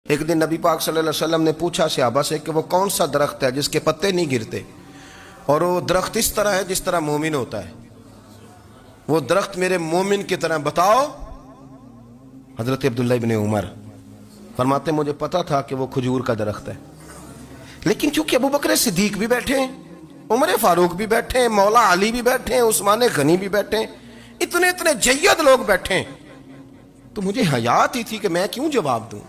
ایک دن نبی پاک صلی اللہ علیہ وسلم نے پوچھا صحابہ سے کہ وہ کون سا درخت ہے جس کے پتے نہیں گرتے، اور وہ درخت اس طرح ہے جس طرح مومن ہوتا ہے، وہ درخت میرے مومن کی طرح بتاؤ۔ حضرت عبداللہ ابن عمر فرماتے مجھے پتا تھا کہ وہ کھجور کا درخت ہے، لیکن چونکہ ابو بکر صدیق بھی بیٹھے ہیں، عمر فاروق بھی بیٹھے ہیں، مولا علی بھی بیٹھے ہیں، عثمان غنی بھی بیٹھے ہیں، اتنے اتنے جید لوگ بیٹھے ہیں، تو مجھے حیا آتی تھی کہ میں کیوں جواب دوں۔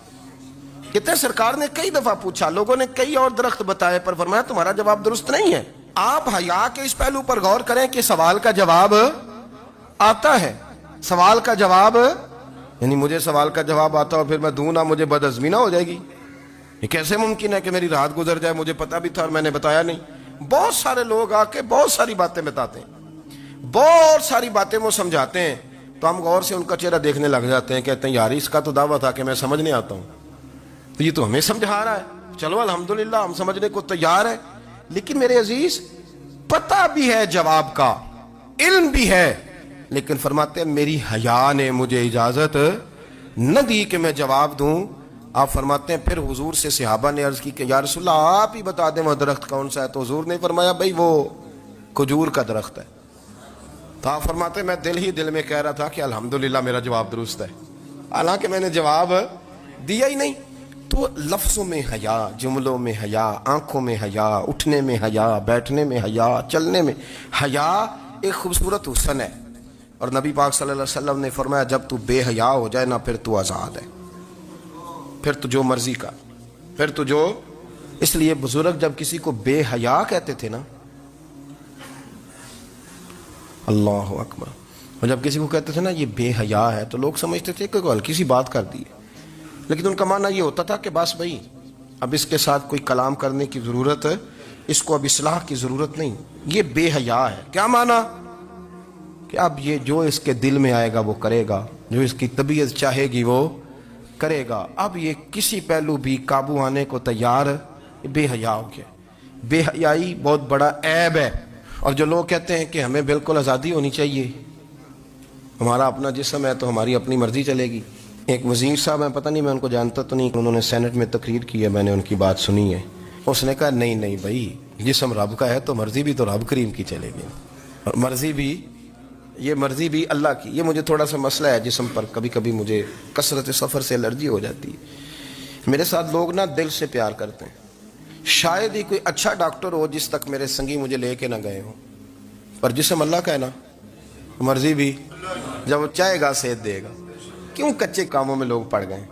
کہتے ہیں سرکار نے کئی دفعہ پوچھا، لوگوں نے کئی اور درخت بتائے، پر فرمایا تمہارا جواب درست نہیں ہے۔ آپ حیا کے اس پہلو پر غور کریں کہ سوال کا جواب آتا ہے، سوال کا جواب، یعنی مجھے سوال کا جواب آتا اور پھر میں دوں نہ، مجھے بدعزمی نہ ہو جائے گی۔ یہ کیسے ممکن ہے کہ میری رات گزر جائے، مجھے پتا بھی تھا اور میں نے بتایا نہیں۔ بہت سارے لوگ آ کے بہت ساری باتیں بتاتے ہیں، بہت ساری باتیں وہ سمجھاتے ہیں، تو ہم غور سے ان کا چہرہ دیکھنے لگ جاتے ہیں، کہتے ہیں یار اس کا تو دعویٰ تھا کہ میں سمجھنے آتا ہوں، تو یہ تو ہمیں سمجھا رہا ہے، چلو الحمدللہ ہم سمجھنے کو تیار ہیں۔ لیکن میرے عزیز پتہ بھی ہے جواب کا، علم بھی ہے، لیکن فرماتے ہیں میری حیا نے مجھے اجازت نہ دی کہ میں جواب دوں۔ آپ فرماتے ہیں پھر حضور سے صحابہ نے عرض کی کہ یا رسول اللہ آپ ہی بتا دیں وہ درخت کون سا ہے، تو حضور نے فرمایا بھئی وہ کھجور کا درخت ہے۔ تو آپ فرماتے ہیں میں دل میں کہہ رہا تھا کہ الحمدللہ میرا جواب درست ہے، حالانکہ میں نے جواب دیا ہی نہیں۔ تو لفظوں میں حیا، جملوں میں حیا، آنکھوں میں حیا، اٹھنے میں حیا، بیٹھنے میں حیا، چلنے میں حیا ایک خوبصورت حسن ہے۔ اور نبی پاک صلی اللہ علیہ وسلم نے فرمایا جب تو بے حیا ہو جائے نا پھر تو آزاد ہے، پھر تو جو مرضی کا، پھر تو جو، اس لیے بزرگ جب کسی کو بے حیا کہتے تھے نا، اللہ اکبر، اور جب کسی کو کہتے تھے نا یہ بے حیا ہے تو لوگ سمجھتے تھے کہ ہلکی سی بات کر دی ہے، لیکن ان کا معنی یہ ہوتا تھا کہ بس بھائی اب اس کے ساتھ کوئی کلام کرنے کی ضرورت ہے، اس کو اب اصلاح کی ضرورت نہیں، یہ بے حیا ہے۔ کیا معنی؟ کہ اب یہ جو اس کے دل میں آئے گا وہ کرے گا، جو اس کی طبیعت چاہے گی وہ کرے گا، اب یہ کسی پہلو بھی قابو آنے کو تیار، بے حیا ہو گیا۔ بے حیائی بہت بڑا عیب ہے، اور جو لوگ کہتے ہیں کہ ہمیں بالکل آزادی ہونی چاہیے، ہمارا اپنا جسم ہے تو ہماری اپنی مرضی چلے گی۔ ایک وزیر صاحب ہیں، پتہ نہیں میں ان کو جانتا تو نہیں، انہوں نے سینٹ میں تقریر کی ہے، میں نے ان کی بات سنی ہے، اس نے کہا نہیں بھائی جسم رب کا ہے تو مرضی بھی تو رب کریم کی چلے گی، اور مرضی بھی، یہ مرضی بھی اللہ کی۔ یہ مجھے تھوڑا سا مسئلہ ہے جسم پر، کبھی کبھی مجھے کثرت سفر سے الرجی ہو جاتی ہے۔ میرے ساتھ لوگ نا دل سے پیار کرتے ہیں، شاید ہی کوئی اچھا ڈاکٹر ہو جس تک میرے سنگی مجھے لے کے نہ گئے ہوں، پر جسم اللہ کا ہے نا، مرضی بھی جب وہ چاہے گا صحت دے گا۔ کیوں کچے کاموں میں لوگ پڑ گئے؟